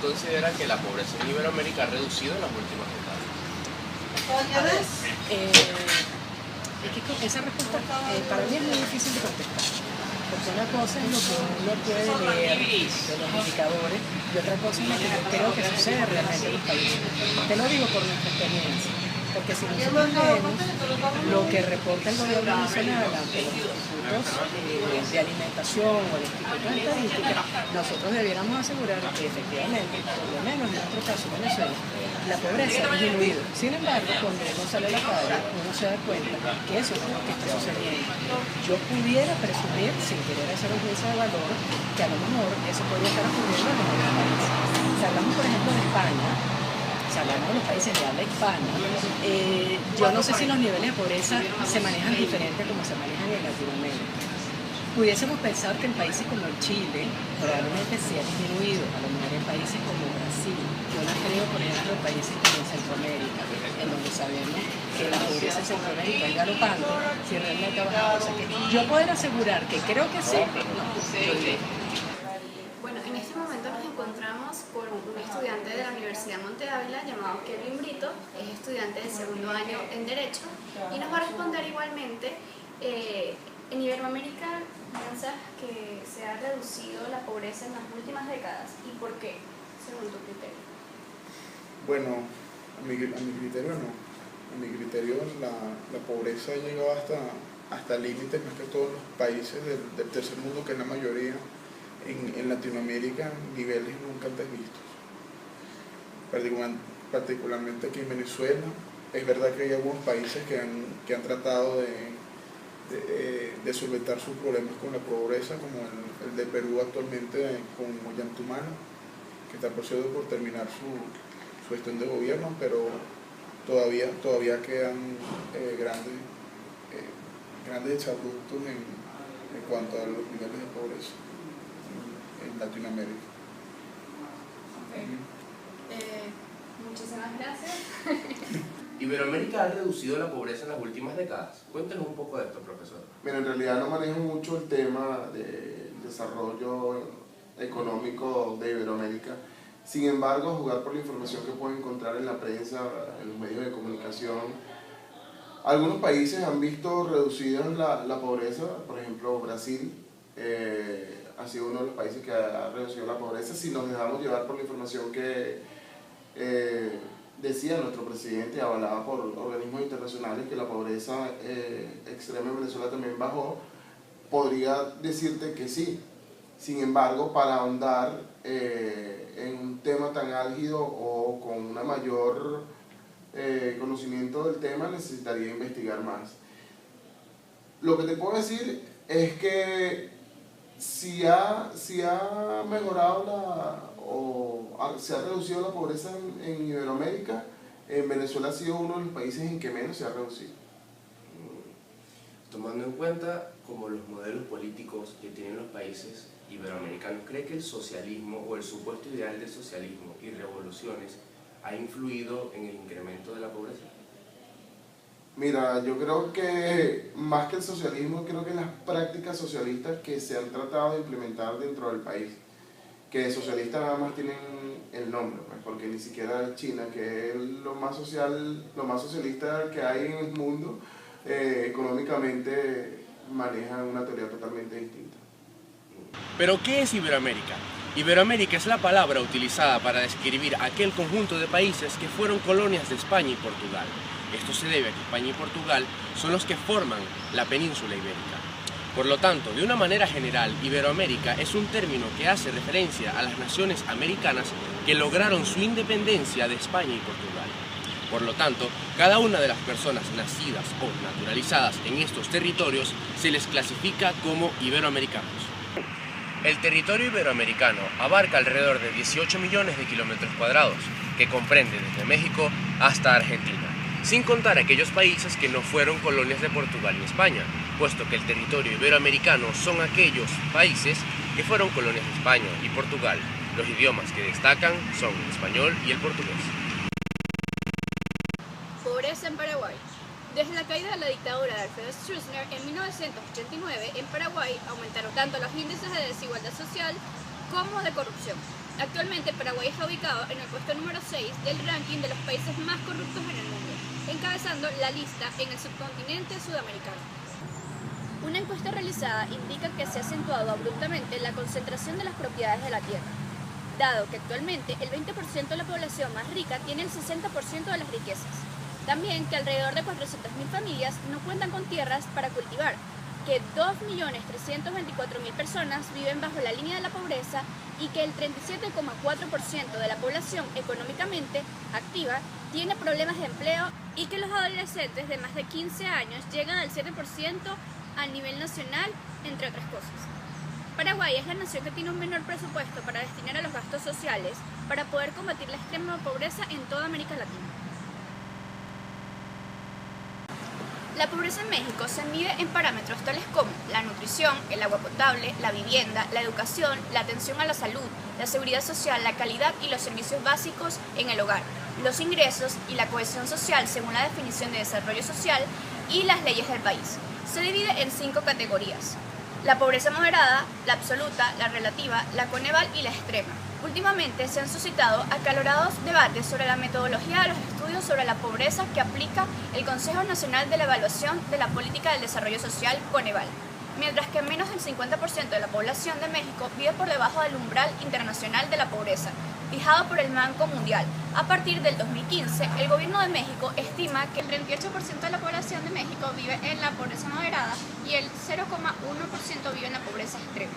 considera que la pobreza en Iberoamérica ha reducido en las últimas décadas? A ver, es que esa respuesta para mí es muy difícil de contestar, porque una cosa es lo que uno puede leer de los indicadores y otra cosa es lo que yo creo que sucede realmente en los países. Te lo digo por nuestra experiencia, porque si nosotros leemos lo que reporta el gobierno nacional ante los institutos de alimentación o el Instituto de Estadística, nosotros debiéramos asegurar que efectivamente, por lo menos en nuestro caso Venezuela, la pobreza ha disminuido. Sin embargo, cuando uno sale a la calle, uno se da cuenta que eso no es lo que está sucediendo. Yo pudiera presumir, sin querer hacer un juicio de valor, que a lo mejor eso podría estar ocurriendo en otros países. Si hablamos, por ejemplo, de España, si hablamos de los países de habla hispana, yo no sé si los niveles de pobreza se manejan diferente a como se manejan en Latinoamérica. Pudiésemos pensar que en países como Chile probablemente se ha disminuido, a lo mejor en países como Brasil. Yo no creo, por ejemplo, en países como en Centroamérica, en donde sabemos que la pobreza en Centroamérica es galopante, si realmente ha bajado. O sea que yo poder asegurar que creo que sí, no. Bueno, en este momento nos encontramos con un estudiante de la Universidad Monte Ávila llamado Kevin Brito, es estudiante de segundo año en Derecho y nos va a responder igualmente. En Iberoamérica, ¿piensas que se ha reducido la pobreza en las últimas décadas? ¿Y por qué, según tu criterio? Bueno, a mi criterio no. A mi criterio la pobreza ha llegado hasta límites, más que todos los países del tercer mundo, que es la mayoría, en Latinoamérica, niveles nunca antes vistos. Particularmente aquí en Venezuela, es verdad que hay algunos países que han tratado de solventar sus problemas con la pobreza, como el de Perú actualmente con Ollantumala, que está procediendo por terminar su gestión de gobierno, pero todavía quedan grandes exabruptos en cuanto a los niveles de pobreza en Latinoamérica. Okay. Muchísimas gracias. ¿Iberoamérica ha reducido la pobreza en las últimas décadas? Cuéntenos un poco de esto, profesor. Mira, en realidad no manejo mucho el tema del desarrollo económico de Iberoamérica. Sin embargo, jugar por la información que pueden encontrar en la prensa, en los medios de comunicación, algunos países han visto reducida la pobreza. Por ejemplo, Brasil ha sido uno de los países que ha reducido la pobreza. Si nos dejamos llevar por la información que decía nuestro presidente, avalada por organismos internacionales, que la pobreza extrema en Venezuela también bajó, podría decirte que sí. Sin embargo, para ahondar en un tema tan álgido o con una mayor conocimiento del tema, necesitaría investigar más. Lo que te puedo decir es que si ha mejorado se ha reducido la pobreza en Iberoamérica, en Venezuela ha sido uno de los países en que menos se ha reducido. Tomando en cuenta como los modelos políticos que tienen los países iberoamericanos, ¿cree que el socialismo o el supuesto ideal del socialismo y revoluciones ha influido en el incremento de la pobreza? Mira, yo creo que más que el socialismo, creo que las prácticas socialistas que se han tratado de implementar dentro del país, que de socialista nada más tienen el nombre, pues, porque ni siquiera China, que es lo más socialista que hay en el mundo, económicamente manejan una teoría totalmente distinta. ¿Pero qué es Iberoamérica? Iberoamérica es la palabra utilizada para describir aquel conjunto de países que fueron colonias de España y Portugal. Esto se debe a que España y Portugal son los que forman la península ibérica. Por lo tanto, de una manera general, Iberoamérica es un término que hace referencia a las naciones americanas que lograron su independencia de España y Portugal. Por lo tanto, cada una de las personas nacidas o naturalizadas en estos territorios se les clasifica como iberoamericanos. El territorio iberoamericano abarca alrededor de 18 millones de kilómetros cuadrados, que comprende desde México hasta Argentina, sin contar aquellos países que no fueron colonias de Portugal y España, puesto que el territorio iberoamericano son aquellos países que fueron colonias de España y Portugal. Los idiomas que destacan son el español y el portugués. Pobreza en Paraguay. Desde la caída de la dictadura de Alfredo Stroessner en 1989, en Paraguay aumentaron tanto los índices de desigualdad social como de corrupción. Actualmente Paraguay está ubicado en el puesto número 6 del ranking de los países más corruptos en el mundo, encabezando la lista en el subcontinente sudamericano. Una encuesta realizada indica que se ha acentuado abruptamente la concentración de las propiedades de la tierra, dado que actualmente el 20% de la población más rica tiene el 60% de las riquezas. También que alrededor de 400.000 familias no cuentan con tierras para cultivar, que 2.324.000 personas viven bajo la línea de la pobreza y que el 37,4% de la población económicamente activa tiene problemas de empleo y que los adolescentes de más de 15 años llegan al 7% a nivel nacional, entre otras cosas. Paraguay es la nación que tiene un menor presupuesto para destinar a los gastos sociales para poder combatir la extrema pobreza en toda América Latina. La pobreza en México se mide en parámetros tales como la nutrición, el agua potable, la vivienda, la educación, la atención a la salud, la seguridad social, la calidad y los servicios básicos en el hogar, los ingresos y la cohesión social según la definición de desarrollo social y las leyes del país. Se divide en 5 categorías: la pobreza moderada, la absoluta, la relativa, la coneval y la extrema. Últimamente se han suscitado acalorados debates sobre la metodología de los estudios sobre la pobreza que aplica el Consejo Nacional de la Evaluación de la Política del Desarrollo Social, Coneval, mientras que menos del 50% de la población de México vive por debajo del umbral internacional de la pobreza, fijado por el Banco Mundial. A partir del 2015, el gobierno de México estima que el 38% de la población de México vive en la pobreza moderada y el 0,1% vive en la pobreza extrema.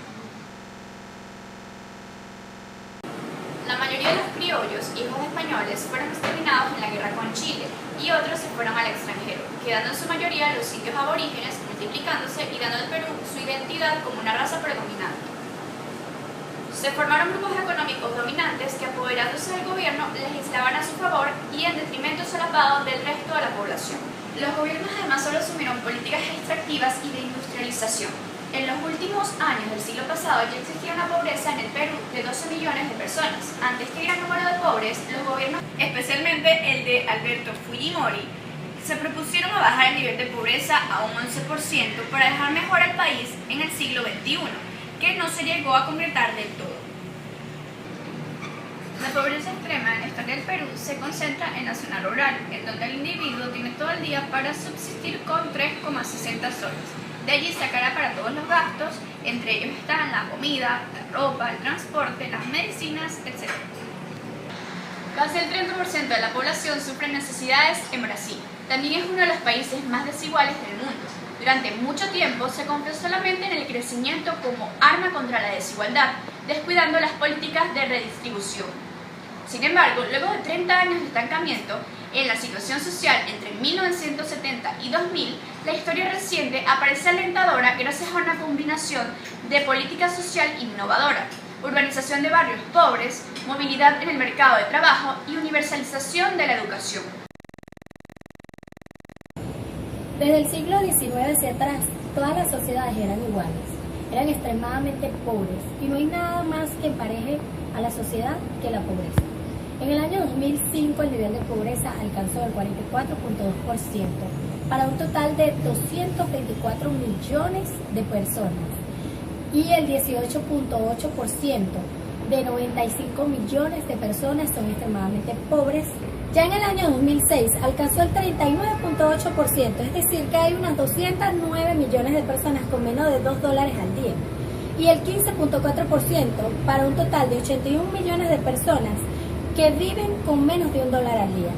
La mayoría de los criollos, hijos de españoles, fueron exterminados en la guerra con Chile y otros se fueron al extranjero, quedando en su mayoría los indios aborígenes, multiplicándose y dando al Perú su identidad como una raza predominante. Se formaron grupos económicos dominantes que, apoderándose del gobierno, legislaban a su favor y en detrimento solapado del resto de la población. Los gobiernos además solo asumieron políticas extractivas y de industrialización. En los últimos años del siglo pasado ya existía una pobreza en el Perú de 12 millones de personas. Ante este gran número de pobres, los gobiernos, especialmente el de Alberto Fujimori, se propusieron a bajar el nivel de pobreza a un 11% para dejar mejor al país en el siglo XXI, que no se llegó a concretar del todo. La pobreza extrema en la historia del Perú se concentra en la zona rural, en donde el individuo tiene todo el día para subsistir con 3,60 soles. De allí sacará para todos los gastos, entre ellos están la comida, la ropa, el transporte, las medicinas, etc. Casi el 30% de la población sufre necesidades en Brasil. También es uno de los países más desiguales del mundo. Durante mucho tiempo se confió solamente en el crecimiento como arma contra la desigualdad, descuidando las políticas de redistribución. Sin embargo, luego de 30 años de estancamiento en la situación social entre 1970 y 2000, la historia reciente aparece alentadora gracias a una combinación de política social innovadora, urbanización de barrios pobres, movilidad en el mercado de trabajo y universalización de la educación. Desde el siglo XIX hacia atrás, todas las sociedades eran iguales, eran extremadamente pobres y no hay nada más que empareje a la sociedad que la pobreza. En el año 2005 el nivel de pobreza alcanzó el 44,2% para un total de 224 millones de personas y el 18,8% de 95 millones de personas son extremadamente pobres. Ya en el año 2006 alcanzó el 39,8%, es decir que hay unas 209 millones de personas con menos de $2 al día y el 15,4% para un total de 81 millones de personas que viven con menos de $1 al día.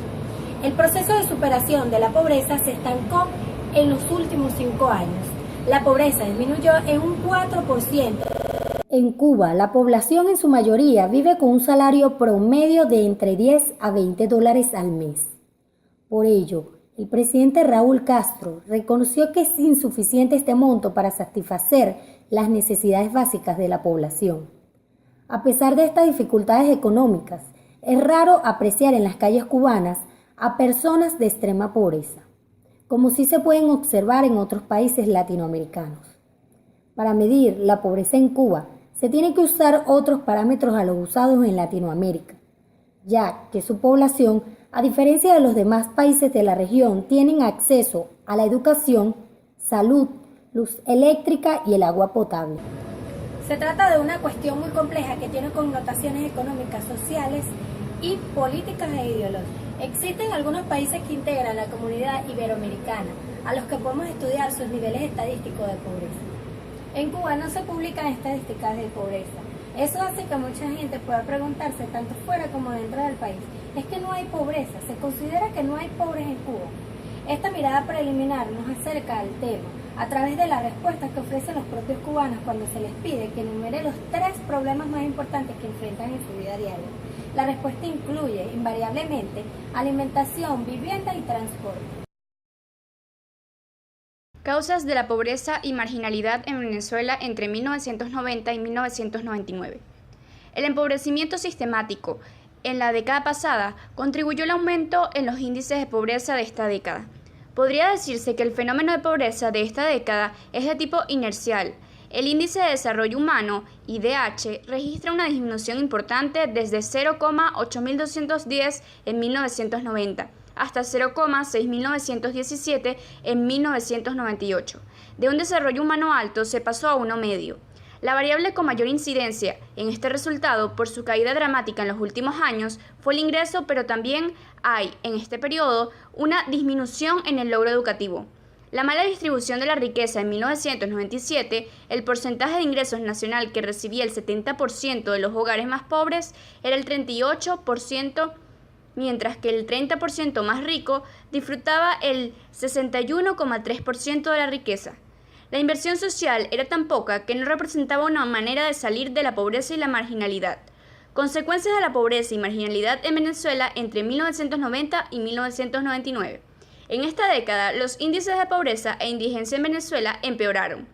El proceso de superación de la pobreza se estancó en los últimos 5 años. La pobreza disminuyó en un 4%. En Cuba, la población en su mayoría vive con un salario promedio de entre 10 a $20 al mes. Por ello, el presidente Raúl Castro reconoció que es insuficiente este monto para satisfacer las necesidades básicas de la población. A pesar de estas dificultades económicas, es raro apreciar en las calles cubanas a personas de extrema pobreza, como sí se pueden observar en otros países latinoamericanos. Para medir la pobreza en Cuba, se tienen que usar otros parámetros a los usados en Latinoamérica, ya que su población, a diferencia de los demás países de la región, tienen acceso a la educación, salud, luz eléctrica y el agua potable. Se trata de una cuestión muy compleja que tiene connotaciones económicas, sociales y políticas e ideológicas. Existen algunos países que integran la comunidad iberoamericana, a los que podemos estudiar sus niveles estadísticos de pobreza. En Cuba no se publican estadísticas de pobreza. Eso hace que mucha gente pueda preguntarse, tanto fuera como dentro del país, ¿es que no hay pobreza? ¿Se considera que no hay pobres en Cuba? Esta mirada preliminar nos acerca al tema a través de las respuestas que ofrecen los propios cubanos cuando se les pide que enumere los 3 problemas más importantes que enfrentan en su vida diaria. La respuesta incluye, invariablemente, alimentación, vivienda y transporte. Causas de la pobreza y marginalidad en Venezuela entre 1990 y 1999. El empobrecimiento sistemático en la década pasada contribuyó al aumento en los índices de pobreza de esta década. Podría decirse que el fenómeno de pobreza de esta década es de tipo inercial. El Índice de Desarrollo Humano, IDH, registra una disminución importante desde 0,8210 en 1990 hasta 0,6917 en 1998. De un desarrollo humano alto se pasó a uno medio. La variable con mayor incidencia en este resultado, por su caída dramática en los últimos años, fue el ingreso, pero también hay, en este periodo, una disminución en el logro educativo. La mala distribución de la riqueza en 1997, el porcentaje de ingresos nacional que recibía el 70% de los hogares más pobres era el 38%, mientras que el 30% más rico disfrutaba el 61,3% de la riqueza. La inversión social era tan poca que no representaba una manera de salir de la pobreza y la marginalidad. Consecuencias de la pobreza y marginalidad en Venezuela entre 1990 y 1999. En esta década, los índices de pobreza e indigencia en Venezuela empeoraron.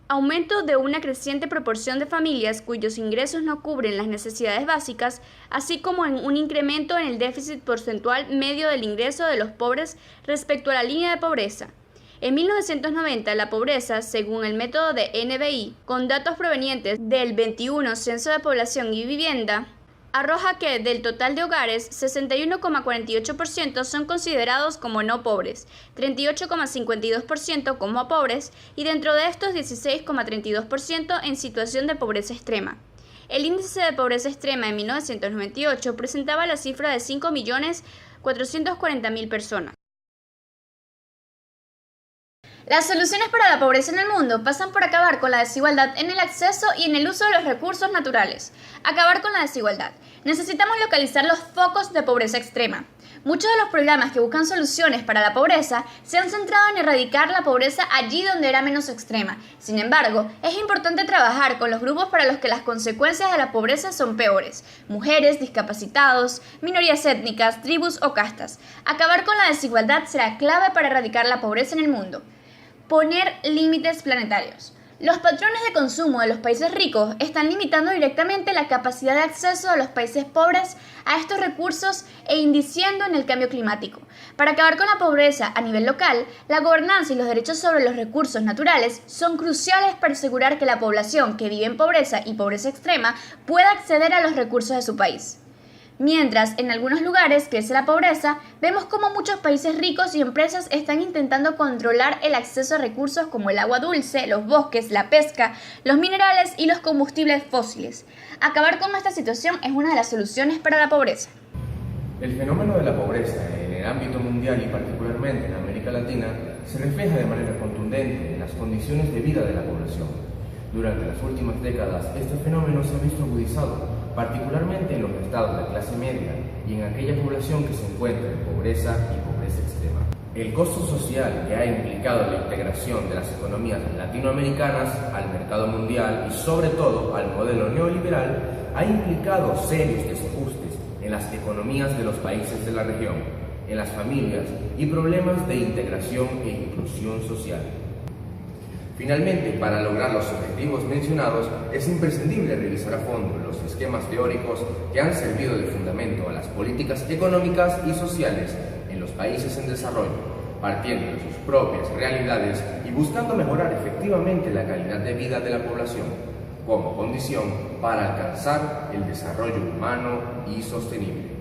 Aumento de una creciente proporción de familias cuyos ingresos no cubren las necesidades básicas, así como en un incremento en el déficit porcentual medio del ingreso de los pobres respecto a la línea de pobreza. En 1990, la pobreza, según el método de NBI, con datos provenientes del 21 Censo de Población y Vivienda, arroja que del total de hogares, 61,48% son considerados como no pobres, 38,52% como pobres y dentro de estos 16,32% en situación de pobreza extrema. El índice de pobreza extrema en 1998 presentaba la cifra de 5.440.000 personas. Las soluciones para la pobreza en el mundo pasan por acabar con la desigualdad en el acceso y en el uso de los recursos naturales. Acabar con la desigualdad. Necesitamos localizar los focos de pobreza extrema. Muchos de los programas que buscan soluciones para la pobreza se han centrado en erradicar la pobreza allí donde era menos extrema. Sin embargo, es importante trabajar con los grupos para los que las consecuencias de la pobreza son peores: mujeres, discapacitados, minorías étnicas, tribus o castas. Acabar con la desigualdad será clave para erradicar la pobreza en el mundo. Poner límites planetarios. Los patrones de consumo de los países ricos están limitando directamente la capacidad de acceso de los países pobres a estos recursos e indiciendo en el cambio climático. Para acabar con la pobreza a nivel local, la gobernanza y los derechos sobre los recursos naturales son cruciales para asegurar que la población que vive en pobreza y pobreza extrema pueda acceder a los recursos de su país. Mientras en algunos lugares crece la pobreza, vemos cómo muchos países ricos y empresas están intentando controlar el acceso a recursos como el agua dulce, los bosques, la pesca, los minerales y los combustibles fósiles. Acabar con esta situación es una de las soluciones para la pobreza. El fenómeno de la pobreza en el ámbito mundial y particularmente en América Latina se refleja de manera contundente en las condiciones de vida de la población. Durante las últimas décadas, este fenómeno se ha visto agudizado, particularmente en los estados de clase media y en aquella población que se encuentra en pobreza y pobreza extrema. El costo social que ha implicado la integración de las economías latinoamericanas al mercado mundial y sobre todo al modelo neoliberal ha implicado serios desajustes en las economías de los países de la región, en las familias y problemas de integración e inclusión social. Finalmente, para lograr los objetivos mencionados, es imprescindible revisar a fondo los esquemas teóricos que han servido de fundamento a las políticas económicas y sociales en los países en desarrollo, partiendo de sus propias realidades y buscando mejorar efectivamente la calidad de vida de la población, como condición para alcanzar el desarrollo humano y sostenible.